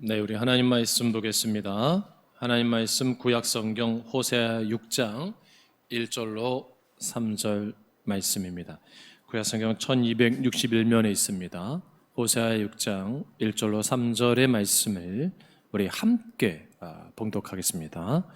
네, 우리 하나님 말씀 보겠습니다. 하나님 말씀 구약 성경 호세아 6장 1절로 3절 말씀입니다. 구약 성경 1261면에 있습니다. 호세아 6장 1절로 3절의 말씀을 우리 함께 봉독하겠습니다.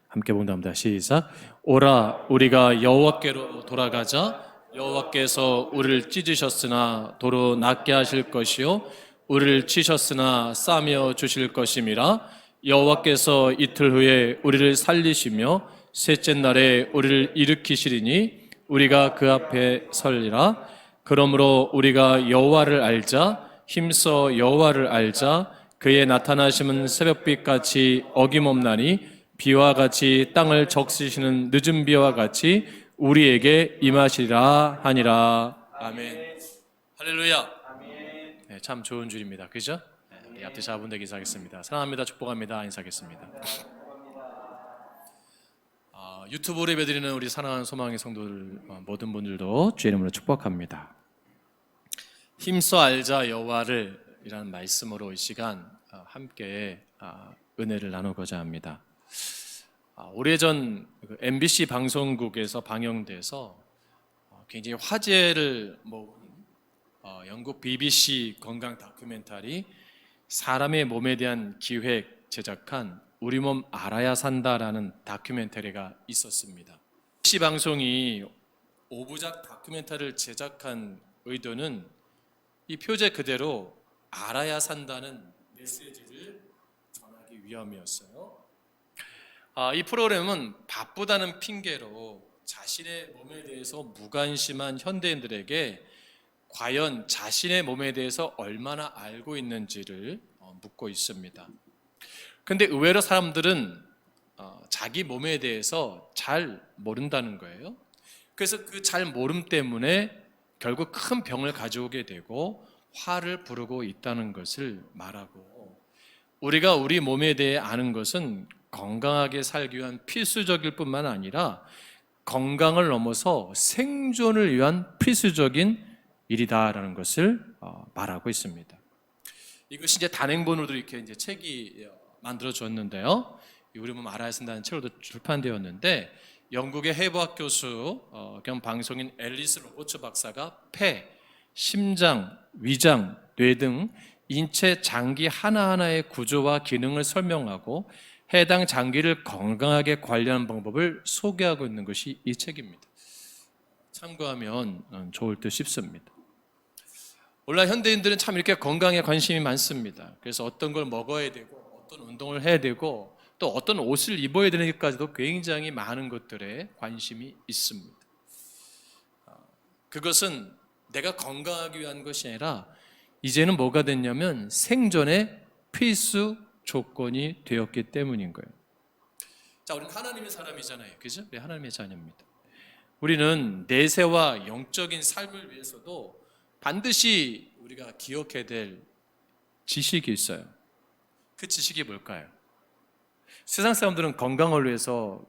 함께 봉독합니다. 시작. 오라, 우리가 여호와께로 돌아가자. 여호와께서 우리를 찢으셨으나 도로 낫게 하실 것이요 우리를 치셨으나 싸며 주실 것임이라. 여호와께서 이틀 후에 우리를 살리시며 셋째 날에 우리를 일으키시리니 우리가 그 앞에 설리라. 그러므로 우리가 여호와를 알자. 힘써 여호와를 알자. 그의 나타나심은 새벽빛같이 어김없나니 비와 같이 땅을 적시시는 늦은 비와 같이 우리에게 임하시리라 하니라. 아멘. 할렐루야. 네, 참 좋은 줄입니다. 그죠? 네, 앞뒤 자분되게 인사하겠습니다. 사랑합니다. 축복합니다. 인사하겠습니다. 유튜브로 예배드리는 우리 사랑하는 소망의 성도들 모든 분들도 주의 이름으로 축복합니다. 힘써 알자 여호와를 이라는 말씀으로 이 시간 함께 은혜를 나누고자 합니다. 오래전 MBC 방송국에서 방영돼서 굉장히 화제를 모은 영국 BBC 건강 다큐멘터리 사람의 몸에 대한 기획 제작한 우리 몸 알아야 산다라는 다큐멘터리가 있었습니다. BBC 방송이 5부작 다큐멘터리를 제작한 의도는 이 표제 그대로 알아야 산다는 메시지를 전하기 위함이었어요. 이 프로그램은 바쁘다는 핑계로 자신의 몸에 대해서 무관심한 현대인들에게 과연 자신의 몸에 대해서 얼마나 알고 있는지를 묻고 있습니다. 그런데 의외로 사람들은 자기 몸에 대해서 잘 모른다는 거예요. 그래서 그 잘 모름 때문에 결국 큰 병을 가져오게 되고 화를 부르고 있다는 것을 말하고, 우리가 우리 몸에 대해 아는 것은 건강하게 살기 위한 필수적일 뿐만 아니라 건강을 넘어서 생존을 위한 필수적인 일이다라는 것을 말하고 있습니다. 이것이 이제 단행본으로도 이렇게 이제 책이 만들어졌는데요. 우리 몸 알아야 한다는 책으로도 출판되었는데, 영국의 해부학 교수 겸 방송인 앨리스 로버츠 박사가 폐, 심장, 위장, 뇌 등 인체 장기 하나하나의 구조와 기능을 설명하고 해당 장기를 건강하게 관리하는 방법을 소개하고 있는 것이 이 책입니다. 참고하면 좋을 듯 싶습니다. 오늘날 현대인들은 참 이렇게 건강에 관심이 많습니다. 그래서 어떤 걸 먹어야 되고 어떤 운동을 해야 되고 또 어떤 옷을 입어야 되는지까지도 굉장히 많은 것들에 관심이 있습니다. 그것은 내가 건강하기 위한 것이 아니라 이제는 뭐가 됐냐면 생존의 필수 조건이 되었기 때문인 거예요. 자, 우리는 하나님의 사람이잖아요. 그죠? 우리 하나님의 자녀입니다. 우리는 내세와 영적인 삶을 위해서도 반드시 우리가 기억해야 될 지식이 있어요. 그 지식이 뭘까요? 세상 사람들은 건강을 위해서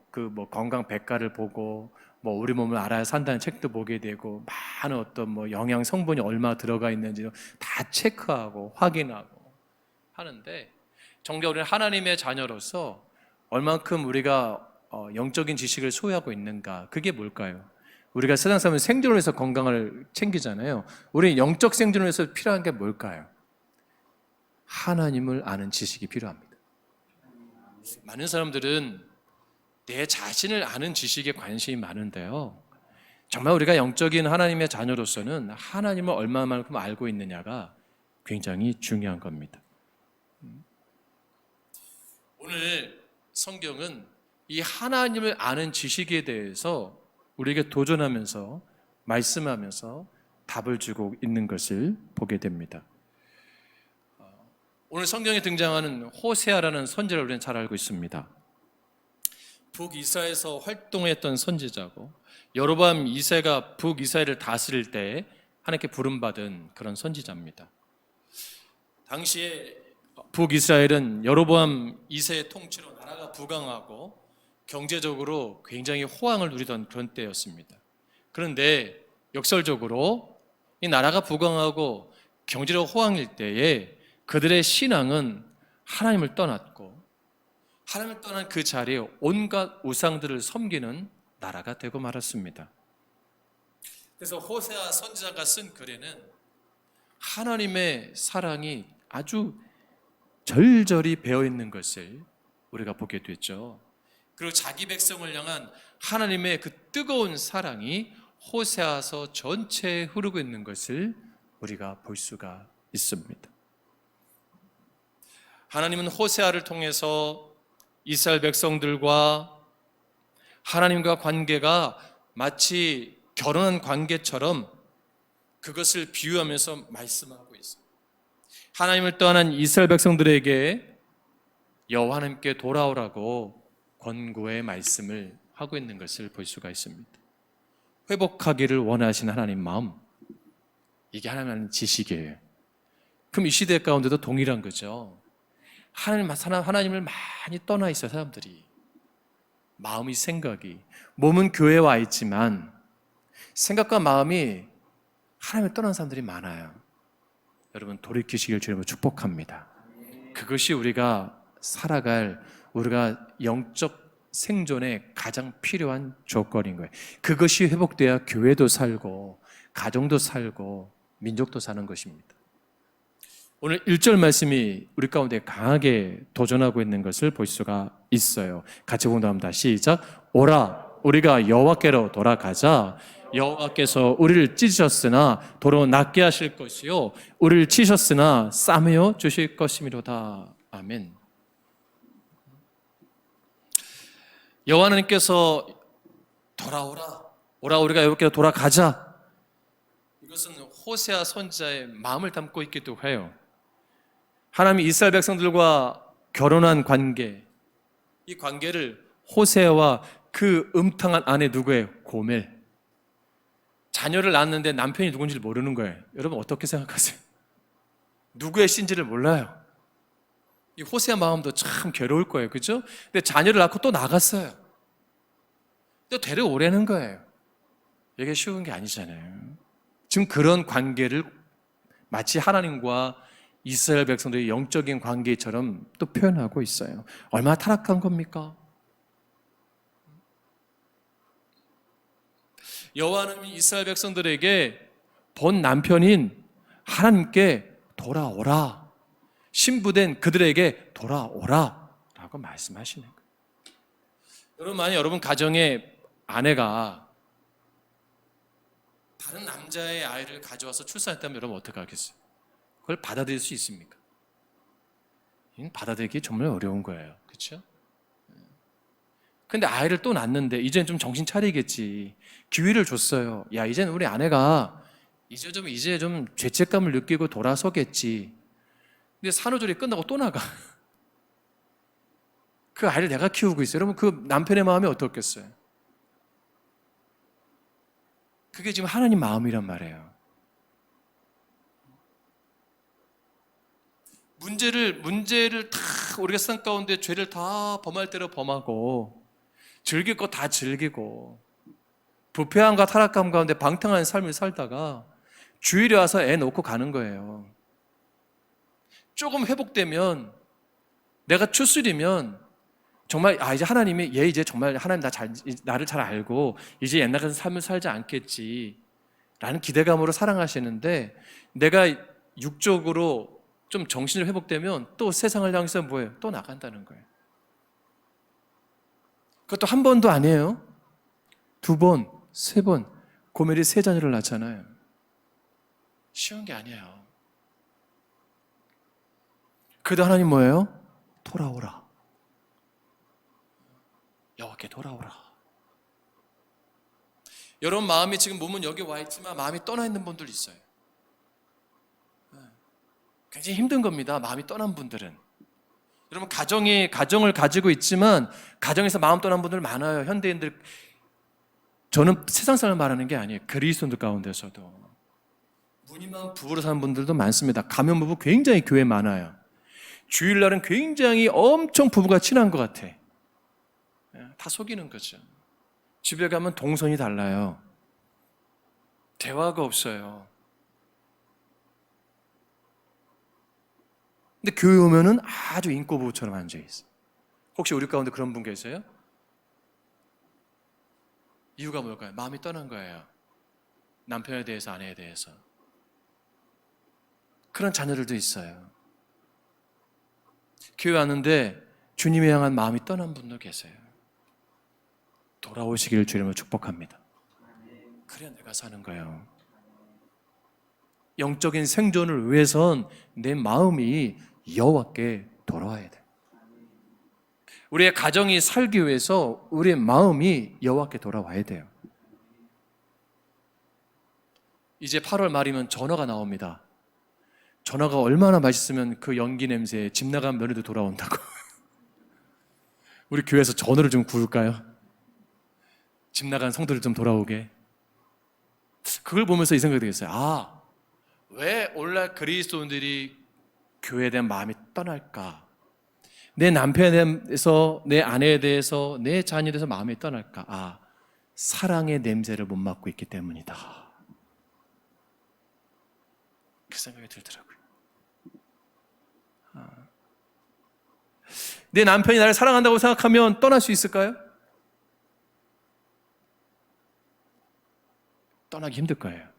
건강 백과를 보고 우리 몸을 알아야 산다는 책도 보게 되고 많은 어떤 영양 성분이 얼마 들어가 있는지 다 체크하고 확인하고 하는데, 정작 우리는 하나님의 자녀로서 얼만큼 우리가 영적인 지식을 소유하고 있는가, 그게 뭘까요? 우리가 세상 사람은 생존을 위해서 건강을 챙기잖아요. 우리는 영적 생존을 위해서 필요한 게 뭘까요? 하나님을 아는 지식이 필요합니다. 많은 사람들은 내 자신을 아는 지식에 관심이 많은데요, 정말 우리가 영적인 하나님의 자녀로서는 하나님을 얼마만큼 알고 있느냐가 굉장히 중요한 겁니다. 오늘 성경은 이 하나님을 아는 지식에 대해서 우리에게 도전하면서 말씀하면서 답을 주고 있는 것을 보게 됩니다. 오늘 성경에 등장하는 호세아라는 선지자를 우리는 잘 알고 있습니다. 북이스라엘에서 활동했던 선지자고, 여로보암 2세가 북이스라엘을 다스릴 때 하나님께 부름받은 그런 선지자입니다. 당시에 북이스라엘은 여로보암 2세의 통치로 나라가 부강하고 경제적으로 굉장히 호황을 누리던 그런 때였습니다. 그런데 역설적으로 이 나라가 부강하고 경제적 호황일 때에 그들의 신앙은 하나님을 떠났고 하나님을 떠난 그 자리에 온갖 우상들을 섬기는 나라가 되고 말았습니다. 그래서 호세아 선지자가 쓴 글에는 하나님의 사랑이 아주 절절히 배어 있는 것을 우리가 보게 됐죠. 그리고 자기 백성을 향한 하나님의 그 뜨거운 사랑이 호세아서 전체에 흐르고 있는 것을 우리가 볼 수가 있습니다. 하나님은 호세아를 통해서 이스라엘 백성들과 하나님과 관계가 마치 결혼한 관계처럼 그것을 비유하면서 말씀하고 있어요. 하나님을 떠난 이스라엘 백성들에게 여호와 하나님께 돌아오라고 권고의 말씀을 하고 있는 것을 볼 수가 있습니다. 회복하기를 원하시는 하나님 마음, 이게 하나님의 지식이에요. 그럼 이 시대 가운데도 동일한 거죠. 하나님을 많이 떠나 있어요. 사람들이 마음이, 생각이, 몸은 교회에 와 있지만 생각과 마음이 하나님을 떠난 사람들이 많아요. 여러분 돌이키시길 주님으로 축복합니다. 그것이 우리가 살아갈, 우리가 영적 생존에 가장 필요한 조건인 거예요. 그것이 회복돼야 교회도 살고 가정도 살고 민족도 사는 것입니다. 오늘 1절 말씀이 우리 가운데 강하게 도전하고 있는 것을 볼 수가 있어요. 같이 공부합니다. 시작. 오라 우리가 여호와께로 돌아가자. 여호와께서 우리를 찢으셨으나 도로 낫게 하실 것이요 우리를 치셨으나 싸매어 주실 것이미로다. 아멘. 여호와 하나님께서 돌아오라, 오라 우리가 여호와께로 돌아가자. 이것은 호세아 선지자의 마음을 담고 있기도 해요. 하나님이 이스라엘 백성들과 결혼한 관계, 이 관계를 호세아와 그 음탕한 아내 누구예요? 고멜. 자녀를 낳았는데 남편이 누군지 모르는 거예요. 여러분 어떻게 생각하세요? 누구의 씨인지를 몰라요. 이 호세아 마음도 참 괴로울 거예요. 그렇죠? 근데 자녀를 낳고 또 나갔어요. 또 데려오라는 거예요. 이게 쉬운 게 아니잖아요. 지금 그런 관계를 마치 하나님과 이스라엘 백성들의 영적인 관계처럼 또 표현하고 있어요. 얼마나 타락한 겁니까? 여호와는 이스라엘 백성들에게 본 남편인 하나님께 돌아오라, 신부된 그들에게 돌아오라 라고 말씀하시는 거예요. 여러분, 만약 여러분 가정에 아내가 다른 남자의 아이를 가져와서 출산했다면 여러분 어떻게 하겠어요? 그걸 받아들일 수 있습니까? 이건 받아들이기 정말 어려운 거예요. 그렇죠? 근데 아이를 또 낳는데 이제는 좀 정신 차리겠지. 기회를 줬어요. 야, 이제는 우리 아내가 이제 좀 죄책감을 느끼고 돌아서겠지. 근데 산후조리 끝나고 또 나가. 그 아이를 내가 키우고 있어요. 여러분 그 남편의 마음이 어떻겠어요? 그게 지금 하나님 마음이란 말이에요. 문제를 다 우리가 세상 가운데 죄를 다 범할 대로 범하고 즐길 거 다 즐기고 부패함과 타락감 가운데 방탕한 삶을 살다가 주일에 와서 애 놓고 가는 거예요. 조금 회복되면 내가 추스리면 정말 이제 하나님이 얘 이제 정말 하나님 나를 잘 알고 이제 옛날 같은 삶을 살지 않겠지 라는 기대감으로 사랑하시는데 내가 육적으로 좀 정신이 회복되면 또 세상을 향해서 뭐예요? 또 나간다는 거예요. 그것도 한 번도 아니에요. 2번, 3번, 고멜이 3자녀를 낳잖아요. 쉬운 게 아니에요. 그래도 하나님 뭐예요? 돌아오라. 여호와께 돌아오라. 여러분 마음이 지금 몸은 여기 와 있지만 마음이 떠나 있는 분들 있어요. 굉장히 힘든 겁니다. 마음이 떠난 분들은. 여러분 가정을 가지고 있지만 가정에서 마음 떠난 분들 많아요. 현대인들. 저는 세상 사람을 말하는 게 아니에요. 그리스도인들 가운데서도 무늬만 부부로 사는 분들도 많습니다. 가면 부부 굉장히 교회 많아요. 주일날은 굉장히 엄청 부부가 친한 것 같아. 다 속이는 거죠. 집에 가면 동선이 달라요. 대화가 없어요. 근데 교회 오면은 아주 인꼬부부처럼 앉아있어. 혹시 우리 가운데 그런 분 계세요? 이유가 뭘까요? 마음이 떠난 거예요. 남편에 대해서, 아내에 대해서. 그런 자녀들도 있어요. 교회 왔는데 주님에 향한 마음이 떠난 분도 계세요. 돌아오시기를 주님으로 축복합니다. 그래야 내가 사는 거예요. 영적인 생존을 위해선 내 마음이 여호와께 돌아와야 돼. 우리의 가정이 살기 위해서 우리의 마음이 여호와께 돌아와야 돼요. 이제 8월 말이면 전어가 나옵니다. 전어가 얼마나 맛있으면 그 연기 냄새에 집 나간 며느리도 돌아온다고. 우리 교회에서 전어를 좀 구울까요? 집 나간 성도들 좀 돌아오게. 그걸 보면서 이 생각이 들었어요. 아, 왜 오늘날 그리스도인들이 교회에 대한 마음이 떠날까? 내 남편에 대해서, 내 아내에 대해서, 내 자녀에 대해서 마음이 떠날까? 아, 사랑의 냄새를 못 맡고 있기 때문이다. 그 생각이 들더라고요. 내 남편이 나를 사랑한다고 생각하면 떠날 수 있을까요? 떠나기 힘들 거예요.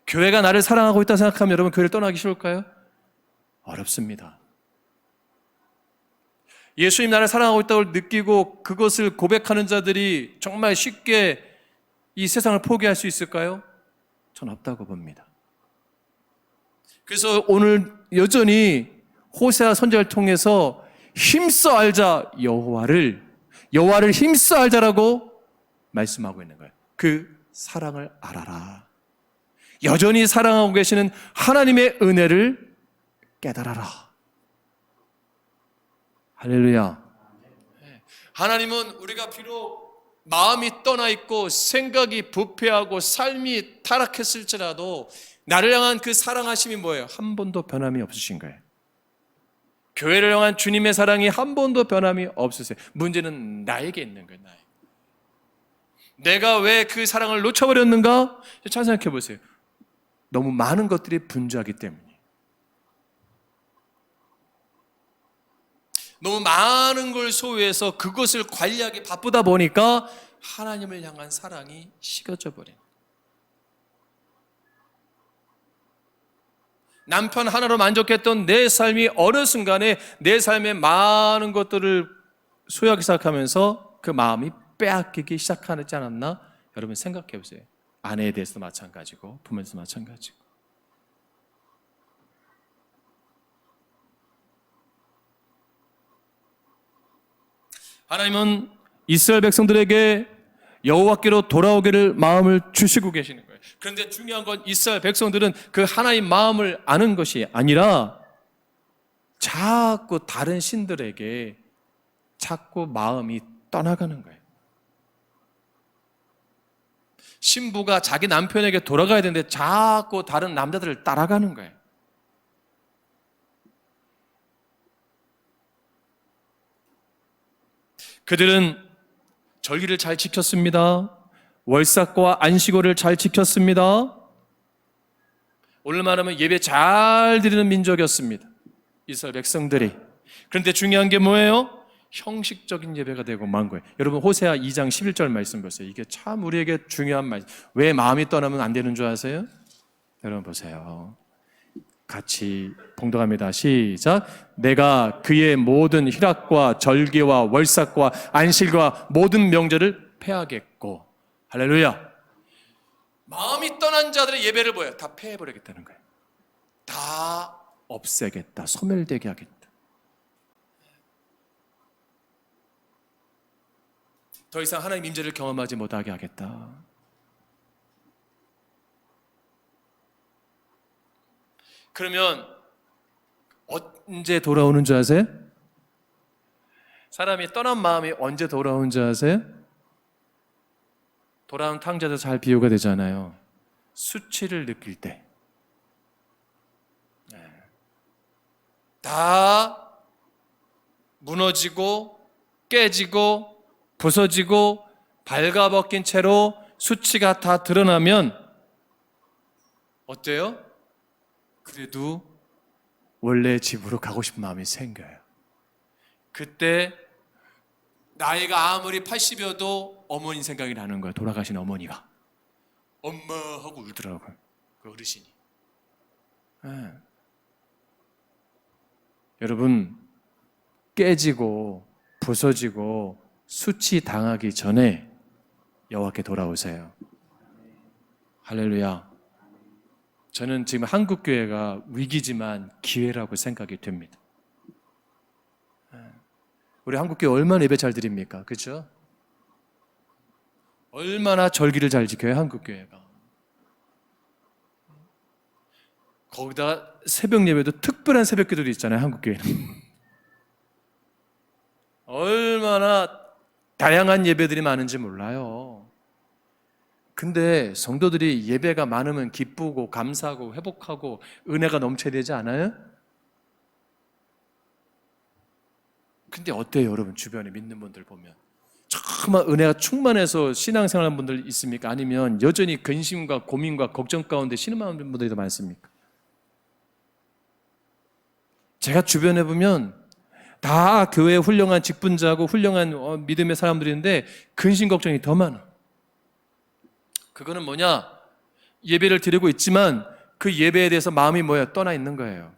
교회가 나를 사랑하고 있다 생각하면 여러분 교회를 떠나기 쉬울까요? 어렵습니다. 예수님 나를 사랑하고 있다고 느끼고 그것을 고백하는 자들이 정말 쉽게 이 세상을 포기할 수 있을까요? 전 없다고 봅니다. 그래서 오늘 여전히 호세아 선지자를 통해서 힘써 알자 여호와를 힘써 알자라고 말씀하고 있는 거예요. 그 사랑을 알아라. 여전히 사랑하고 계시는 하나님의 은혜를 깨달아라. 할렐루야. 하나님은 우리가 비록 마음이 떠나 있고 생각이 부패하고 삶이 타락했을지라도 나를 향한 그 사랑하심이 뭐예요? 한 번도 변함이 없으신 거예요. 교회를 향한 주님의 사랑이 한 번도 변함이 없으세요. 문제는 나에게 있는 거예요. 내가 왜 그 사랑을 놓쳐버렸는가? 잘 생각해 보세요. 너무 많은 것들이 분주하기 때문이에요. 너무 많은 걸 소유해서 그것을 관리하기 바쁘다 보니까 하나님을 향한 사랑이 식어져 버려요. 남편 하나로 만족했던 내 삶이 어느 순간에 내 삶의 많은 것들을 소유하기 시작하면서 그 마음이 빼앗기기 시작하지 않았나? 여러분 생각해 보세요. 아내에 대해서도 마찬가지고 부모에 대해서도 마찬가지고. 하나님은 이스라엘 백성들에게 여호와께로 돌아오기를 마음을 주시고 계시는 거예요. 그런데 중요한 건 이스라엘 백성들은 그 하나님 마음을 아는 것이 아니라 자꾸 다른 신들에게 자꾸 마음이 떠나가는 거예요. 신부가 자기 남편에게 돌아가야 되는데 자꾸 다른 남자들을 따라가는 거예요. 그들은 절기를 잘 지켰습니다. 월삭과 안식월을 잘 지켰습니다. 오늘 말하면 예배 잘 드리는 민족이었습니다. 이스라엘 백성들이. 그런데 중요한 게 뭐예요? 형식적인 예배가 되고 만 거예요. 여러분 호세아 2장 11절 말씀 보세요. 이게 참 우리에게 중요한 말씀. 왜 마음이 떠나면 안 되는 줄 아세요? 여러분 보세요. 같이 봉독합니다. 시작. 내가 그의 모든 희락과 절기와 월삭과 안식과 모든 명절을 폐하겠고. 할렐루야. 마음이 떠난 자들의 예배를 뭐예요? 다 폐해버리겠다는 거예요. 다 없애겠다. 소멸되게 하겠다. 더 이상 하나님 임재를 경험하지 못하게 하겠다. 그러면 언제 돌아오는 줄 아세요? 사람이 떠난 마음이 언제 돌아오는 줄 아세요? 돌아온 탕자도 잘 비유가 되잖아요. 수치를 느낄 때. 다 무너지고 깨지고 부서지고 발가벗긴 채로 수치가 다 드러나면 어때요? 그래도 원래 집으로 가고 싶은 마음이 생겨요. 그때 나이가 아무리 80여도 어머니 생각이 나는 거야. 돌아가신 어머니가. 엄마 하고 울더라고요. 그 어르신이. 네. 여러분, 깨지고 부서지고 수치 당하기 전에 여호와께 돌아오세요. 할렐루야. 저는 지금 한국교회가 위기지만 기회라고 생각이 됩니다. 우리 한국교회 얼마나 예배 잘 드립니까? 그렇죠? 얼마나 절기를 잘 지켜요, 한국교회가. 거기다 새벽 예배도 특별한 새벽 기도도 있잖아요, 한국교회는. 얼마나 다양한 예배들이 많은지 몰라요. 근데 성도들이 예배가 많으면 기쁘고 감사하고 회복하고 은혜가 넘쳐야 되지 않아요? 근데 어때요, 여러분? 주변에 믿는 분들 보면 정말 은혜가 충만해서 신앙생활하는 분들 있습니까? 아니면 여전히 근심과 고민과 걱정 가운데 신음하는 분들이 더 많습니까? 제가 주변에 보면 다 교회에 훌륭한 직분자고 훌륭한 믿음의 사람들인데 근심 걱정이 더 많아. 그거는 뭐냐? 예배를 드리고 있지만 그 예배에 대해서 마음이 뭐야? 떠나 있는 거예요.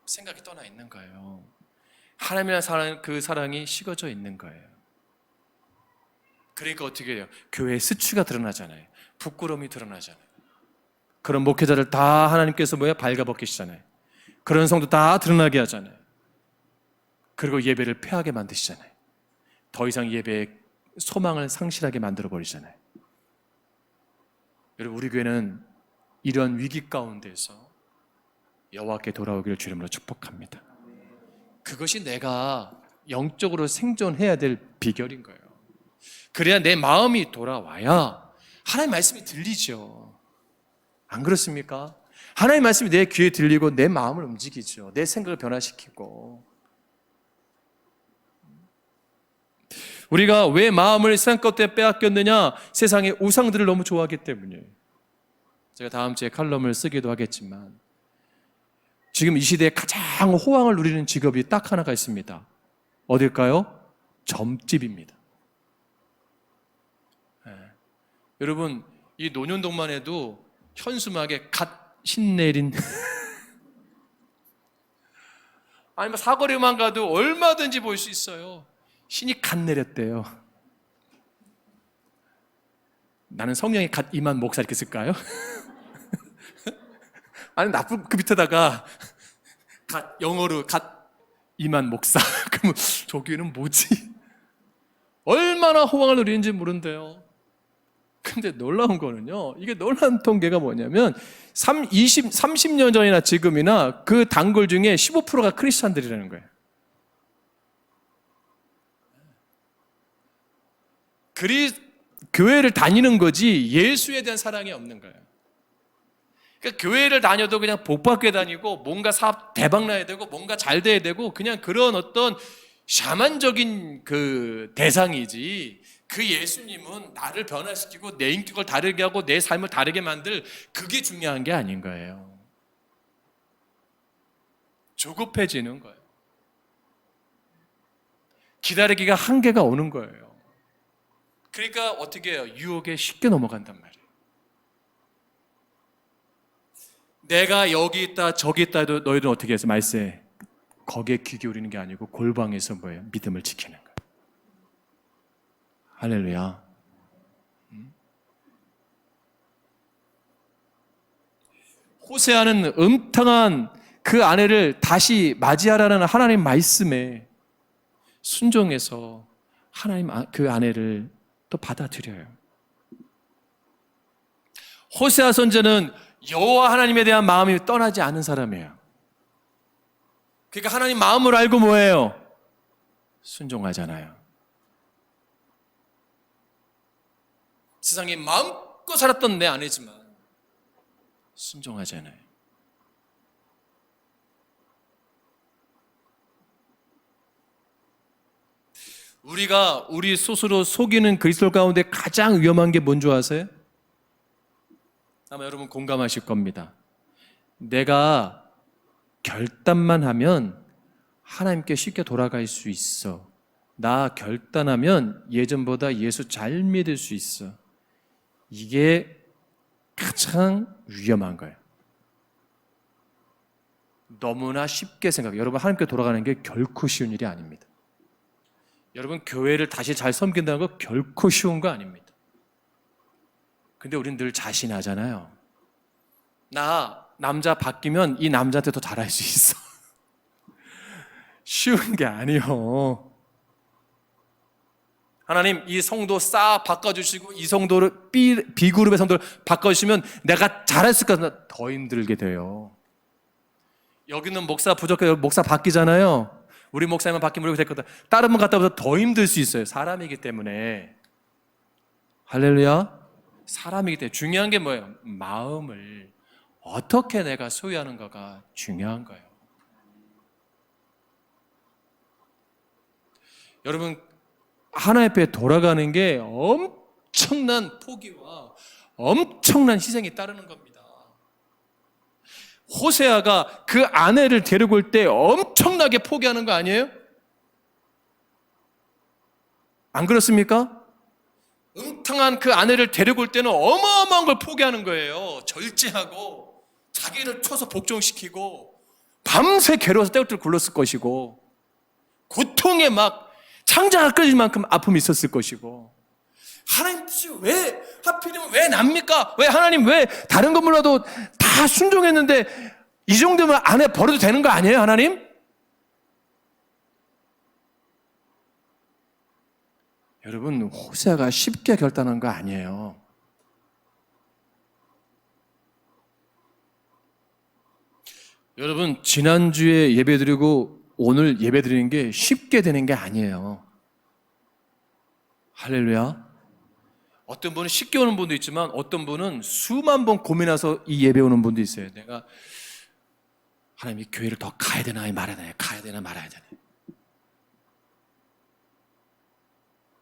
생각이 떠나 있는 거예요. 하나님이라는 사랑, 그 사랑이 식어져 있는 거예요. 그러니까 어떻게 해요? 교회의 수치가 드러나잖아요. 부끄러움이 드러나잖아요. 그런 목회자를 다 하나님께서 뭐야? 발가벗기시잖아요. 그런 성도 다 드러나게 하잖아요. 그리고 예배를 패하게 만드시잖아요. 더 이상 예배의 소망을 상실하게 만들어버리잖아요. 여러분, 우리 교회는 이런 위기 가운데서 여호와께 돌아오기를 주의 이름으로 축복합니다. 그것이 내가 영적으로 생존해야 될 비결인 거예요. 그래야 내 마음이 돌아와야 하나님의 말씀이 들리죠. 안 그렇습니까? 하나님의 말씀이 내 귀에 들리고 내 마음을 움직이죠. 내 생각을 변화시키고. 우리가 왜 마음을 세상 것에 빼앗겼느냐? 세상의 우상들을 너무 좋아하기 때문이에요. 제가 다음 주에 칼럼을 쓰기도 하겠지만 지금 이 시대에 가장 호황을 누리는 직업이 딱 하나가 있습니다. 어딜까요? 점집입니다. 네. 여러분, 이 노년동만 해도 현수막에 갓 신내린 아니면 사거리만 가도 얼마든지 볼 수 있어요. 신이 갓 내렸대요. 나는 성령이 갓 임한 목사 이렇게 쓸까요? 아니 나쁜 그 밑에다가 갓 영어로 갓 임한 목사. 그러면 저기는 뭐지? 얼마나 호황을 누리는지 모른대요. 근데 놀라운 거는요, 이게 놀라운 통계가 뭐냐면 30년 전이나 지금이나 그 단골 중에 15%가 크리스찬들이라는 거예요. 교회를 다니는 거지 예수에 대한 사랑이 없는 거예요. 그러니까 교회를 다녀도 그냥 복받게 다니고 뭔가 사업 대박 나야 되고 뭔가 잘 돼야 되고 그냥 그런 어떤 샤만적인 그 대상이지, 그 예수님은 나를 변화시키고 내 인격을 다르게 하고 내 삶을 다르게 만들, 그게 중요한 게 아닌 거예요. 조급해지는 거예요. 기다리기가 한계가 오는 거예요. 그러니까 어떻게 해요? 유혹에 쉽게 넘어간단 말이에요. 내가 여기 있다 저기 있다 해도 너희들은 어떻게 해서 말세 거기에 귀 기울이는 게 아니고 골방에서 뭐예요? 믿음을 지키는 거예요. 할렐루야. 호세아는 음탕한 그 아내를 다시 맞이하라는 하나님 말씀에 순종해서 하나님 그 아내를 또 받아들여요. 호세아 선지자는 여호와 하나님에 대한 마음이 떠나지 않은 사람이에요. 그러니까 하나님 마음을 알고 뭐예요? 순종하잖아요. 세상에 마음껏 살았던 내 아내지만 순종하잖아요. 우리가 우리 스스로 속이는 그리스도 가운데 가장 위험한 게 뭔지 아세요? 아마 여러분 공감하실 겁니다. 내가 결단만 하면 하나님께 쉽게 돌아갈 수 있어. 나 결단하면 예전보다 예수 잘 믿을 수 있어. 이게 가장 위험한 거예요. 너무나 쉽게 생각해요. 여러분, 하나님께 돌아가는 게 결코 쉬운 일이 아닙니다. 여러분, 교회를 다시 잘 섬긴다는 거 결코 쉬운 거 아닙니다. 근데 우린 늘 자신하잖아요. 나 남자 바뀌면 이 남자한테 더 잘할 수 있어. 쉬운 게 아니요. 하나님, 이 성도 싹 바꿔주시고 이 성도를 B그룹의 성도를 바꿔주시면 내가 잘했을까? 더 힘들게 돼요. 여기는 목사 부족해요. 목사 바뀌잖아요. 우리 목사님만 바뀌면 우리가 될 거다. 다른 분 갔다 오면 더 힘들 수 있어요. 사람이기 때문에. 할렐루야. 사람이기 때문에 중요한 게 뭐예요? 마음을 어떻게 내가 소유하는가가 중요한 거예요. 여러분, 하나님 앞에 돌아가는 게 엄청난 포기와 엄청난 희생이 따르는 겁니다. 호세아가 그 아내를 데리고 올 때 엄청나게 포기하는 거 아니에요? 안 그렇습니까? 음탕한 그 아내를 데리고 올 때는 어마어마한 걸 포기하는 거예요. 절제하고 자기를 쳐서 복종시키고 밤새 괴로워서 떼굴떼굴 굴렀을 것이고 고통에 막 창자가 끊어질 만큼 아픔이 있었을 것이고 하나님 뜻이 왜 하필이면 왜 납니까? 왜 하나님 왜 다른 건 몰라도 다 순종했는데 이 정도면 아내 버려도 되는 거 아니에요, 하나님? 여러분, 호세아가 쉽게 결단한 거 아니에요. 여러분, 지난주에 예배드리고 오늘 예배드리는 게 쉽게 되는 게 아니에요. 할렐루야. 어떤 분은 쉽게 오는 분도 있지만 어떤 분은 수만 번 고민해서 이 예배 오는 분도 있어요. 내가 하나님 이 교회를 더 가야 되나 말아야 되나, 가야 되나 말아야 되나.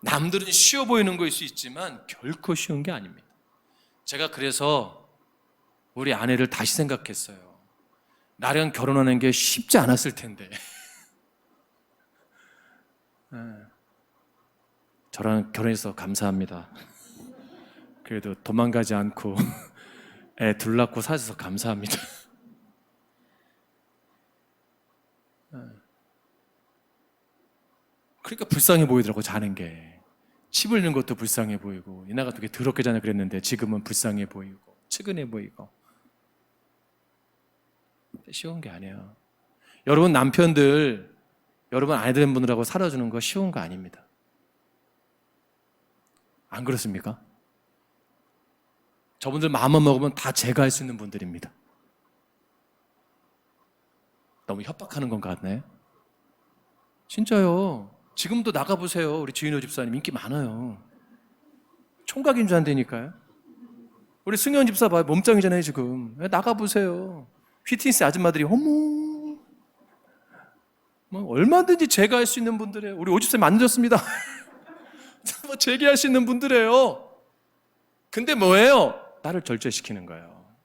남들은 쉬워 보이는 거일 수 있지만 결코 쉬운 게 아닙니다. 제가 그래서 우리 아내를 다시 생각했어요. 나랑 결혼하는 게 쉽지 않았을 텐데. 저랑 결혼해서 감사합니다. 그래도 도망가지 않고 애 둘 낳고 사셔서 감사합니다. 그러니까 불쌍해 보이더라고, 자는 게. 치 불는 것도 불쌍해 보이고 이나가 되게 더럽게 자냐 그랬는데 지금은 불쌍해 보이고 측은해 보이고. 쉬운 게 아니에요. 여러분 남편들, 여러분 아내 된 분들하고 살아주는 거 쉬운 거 아닙니다. 안 그렇습니까? 저분들 마음만 먹으면 다 제가 할 수 있는 분들입니다. 너무 협박하는 건 같나요? 진짜요. 지금도 나가보세요. 우리 주인호 집사님 인기 많아요. 총각인 줄 안다니까요. 우리 승현 집사 봐요. 몸짱이잖아요 지금. 나가보세요. 휘트니스 아줌마들이 어머 뭐 얼마든지 제가 할 수 있는 분들이에요. 우리 오 집사님 안 늦었습니다. 뭐 제기할 수 있는 분들이에요. 근데 뭐예요? 나를 절제시키는 거예요.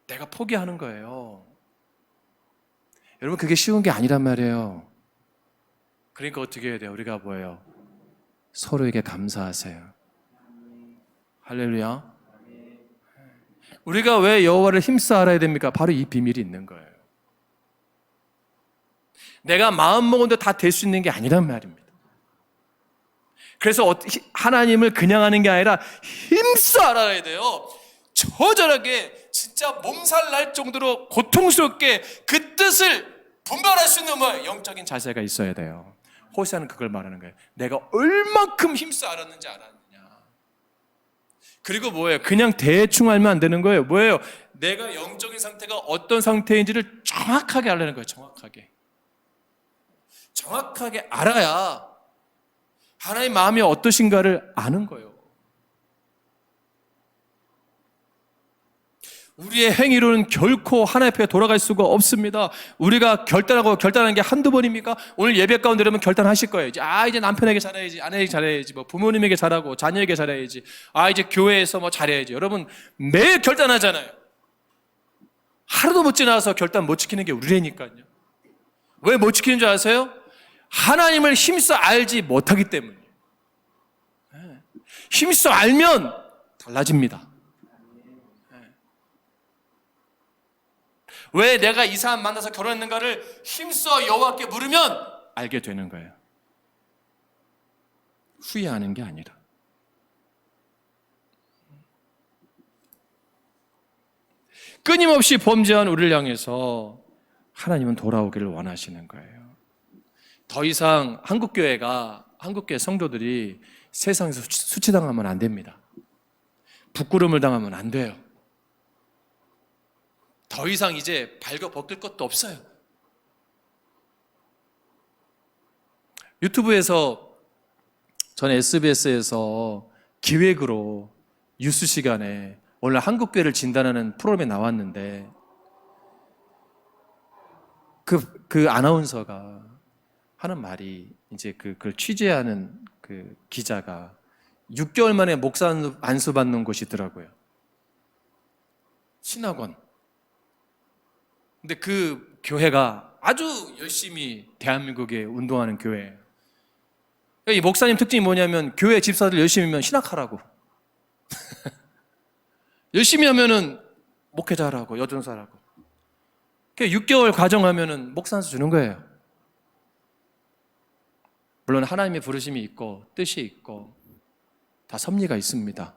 내가 포기하는 거예요. 여러분 그게 쉬운 게 아니란 말이에요. 그러니까 어떻게 해야 돼요? 우리가 뭐예요? 서로에게 감사하세요. 할렐루야. 우리가 왜 여호와를 힘써 알아야 됩니까? 바로 이 비밀이 있는 거예요. 내가 마음 먹은 대로 다 될 수 있는 게 아니란 말입니다. 그래서 하나님을 그냥 하는 게 아니라 힘써 알아야 돼요. 처절하게 진짜 몸살 날 정도로 고통스럽게 그 뜻을 분별할 수 있는 뭐 영적인 자세가 있어야 돼요. 호세아는 그걸 말하는 거예요. 내가 얼만큼 힘써 알았는지 알았느냐. 그리고 뭐예요? 그냥 대충 알면 안 되는 거예요. 뭐예요? 내가 영적인 상태가 어떤 상태인지를 정확하게 알라는 거예요. 정확하게 알아야 하나님 마음이 어떠신가를 아는 거예요. 우리의 행위로는 결코 하나님 앞에 돌아갈 수가 없습니다. 우리가 결단하는 게 한두 번입니까? 오늘 예배 가운데 여러분 결단하실 거예요. 이제 남편에게 잘해야지, 아내에게 잘해야지, 뭐 부모님에게 잘하고 자녀에게 잘해야지, 이제 교회에서 뭐 잘해야지. 여러분 매일 결단하잖아요. 하루도 못 지나서 결단 못 지키는 게 우리라니까요. 왜 못 지키는 줄 아세요? 하나님을 힘써 알지 못하기 때문이에요. 힘써 알면 달라집니다. 왜 내가 이 사람 만나서 결혼했는가를 힘써 여호와께 물으면 알게 되는 거예요. 후회하는 게 아니라. 끊임없이 범죄한 우리를 향해서 하나님은 돌아오기를 원하시는 거예요. 더 이상 한국교회 성도들이 세상에서 수치당하면 안 됩니다. 부끄러움을 당하면 안 돼요. 더 이상 이제 발겨 벗길 것도 없어요. 유튜브에서 전 SBS에서 기획으로 뉴스 시간에 원래 한국교회를 진단하는 프로그램에 나왔는데 그 아나운서가 하는 말이 이제 그걸 취재하는 그 기자가 6개월 만에 목사 안수 받는 곳이더라고요. 신학원. 근데 그 교회가 아주 열심히 대한민국에 운동하는 교회예요. 이 목사님 특징이 뭐냐면 교회 집사들 열심히 하면 신학하라고. 열심히 하면은 목회자라고, 여전사라고. 6개월 과정하면은 목사 안수 주는 거예요. 물론 하나님의 부르심이 있고 뜻이 있고 다 섭리가 있습니다.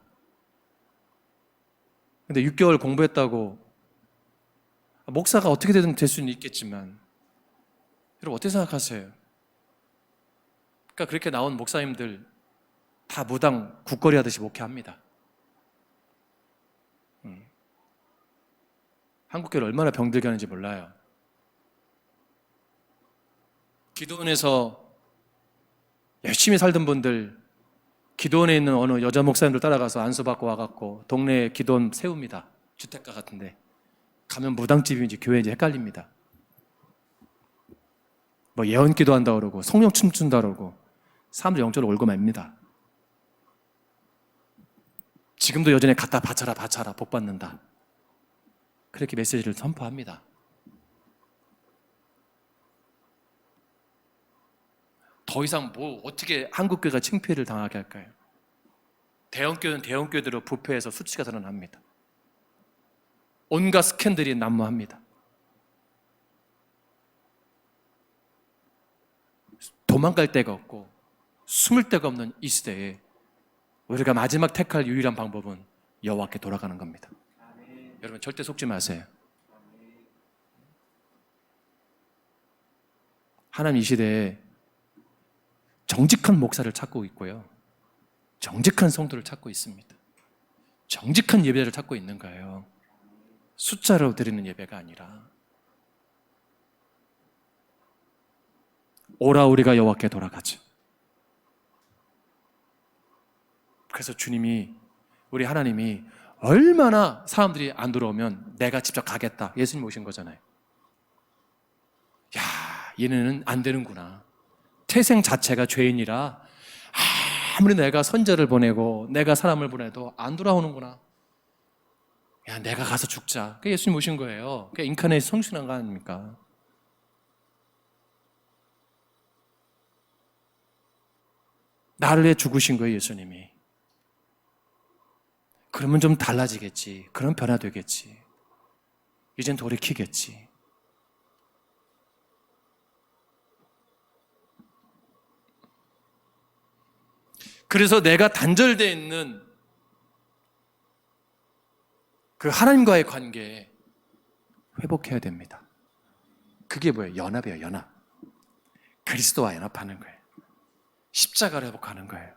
근데 6개월 공부했다고 목사가 어떻게 되든 될 수는 있겠지만 여러분 어떻게 생각하세요? 그러니까 그렇게 나온 목사님들 다 무당 국거리 하듯이 목회합니다. 한국교회를 얼마나 병들게 하는지 몰라요. 기도원에서 열심히 살던 분들 기도원에 있는 어느 여자 목사님들 따라가서 안수받고 와갖고 동네에 기도원 세웁니다. 주택가 같은데 가면 무당집인지 교회인지 헷갈립니다. 뭐 예언 기도한다 그러고 성령 춤춘다 그러고 사람들 영적으로 올고 맙니다. 지금도 여전히 갖다 바쳐라 복 받는다. 그렇게 메시지를 선포합니다. 더 이상 어떻게 한국교회가 창피를 당하게 할까요? 대형교회는 대형교회대로 부패해서 수치가 드러납니다. 온갖 스캔들이 난무합니다. 도망갈 데가 없고 숨을 데가 없는 이 시대에 우리가 마지막 택할 유일한 방법은 여호와께 돌아가는 겁니다. 여러분 절대 속지 마세요. 하나님 이 시대에 정직한 목사를 찾고 있고요. 정직한 성도를 찾고 있습니다. 정직한 예배를 찾고 있는 거예요. 숫자로 드리는 예배가 아니라. 오라 우리가 여호와께 돌아가자. 그래서 주님이 우리 하나님이 얼마나 사람들이 안 들어오면 내가 직접 가겠다. 예수님 오신 거잖아요. 야, 얘네는 안 되는구나. 태생 자체가 죄인이라 아무리 내가 선자를 보내고 내가 사람을 보내도 안 돌아오는구나. 야, 내가 가서 죽자. 그게 예수님 오신 거예요. 그게 인카네이션 성신한 거 아닙니까? 나를 위해 죽으신 거예요, 예수님이. 그러면 좀 달라지겠지. 그럼 변화되겠지. 이젠 돌이키겠지. 그래서 내가 단절되어 있는 그 하나님과의 관계에 회복해야 됩니다. 그게 뭐예요? 연합이에요, 연합. 그리스도와 연합하는 거예요. 십자가를 회복하는 거예요.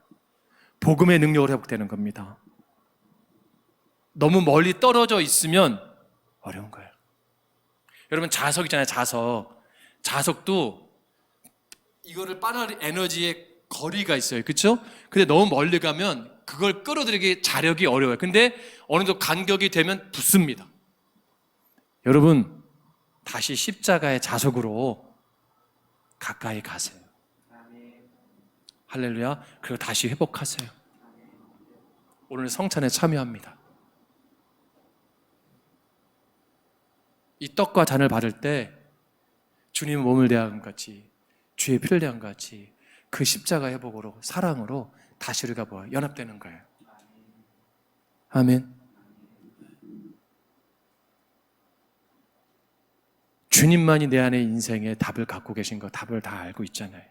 복음의 능력으로 회복되는 겁니다. 너무 멀리 떨어져 있으면 어려운 거예요. 여러분 자석 있잖아요, 자석. 자석도 이거를 빨아들일 에너지의 거리가 있어요. 그렇죠? 근데 너무 멀리 가면 그걸 끌어들이기 자력이 어려워요. 근데 어느 정도 간격이 되면 붙습니다. 여러분 다시 십자가의 자석으로 가까이 가세요. 할렐루야. 그리고 다시 회복하세요. 오늘 성찬에 참여합니다. 이 떡과 잔을 받을 때 주님 몸을 대한 것 같이, 주의 피를 대한 것 같이 그 십자가 회복으로, 사랑으로 다시 우리가 연합되는 거예요. 아멘. 주님만이 내 안에 인생의 답을 갖고 계신 거, 답을 다 알고 있잖아요.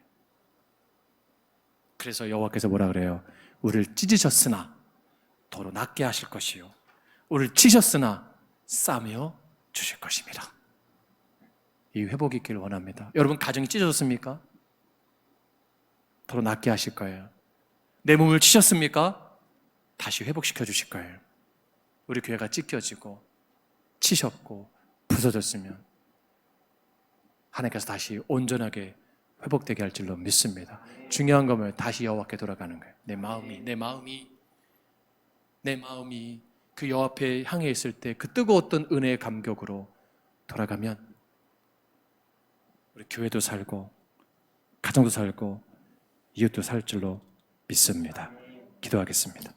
그래서 여호와께서 뭐라 그래요? 우리를 찢으셨으나 도로 낫게 하실 것이요, 우리를 치셨으나 싸매어 주실 것입니다. 이 회복이 있기를 원합니다. 여러분, 가정이 찢어졌습니까? 도로 낫게 하실 거예요. 내 몸을 치셨습니까? 다시 회복시켜 주실 거예요. 우리 교회가 찢겨지고 치셨고 부서졌으면 하나님께서 다시 온전하게 회복되게 할 줄로 믿습니다. 중요한 거면 다시 여호와께 돌아가는 거예요. 내 마음이 그 여호와 앞에 향해 있을 때 그 뜨거웠던 은혜의 감격으로 돌아가면 우리 교회도 살고 가정도 살고 이웃도 살 줄로 믿습니다. 기도하겠습니다.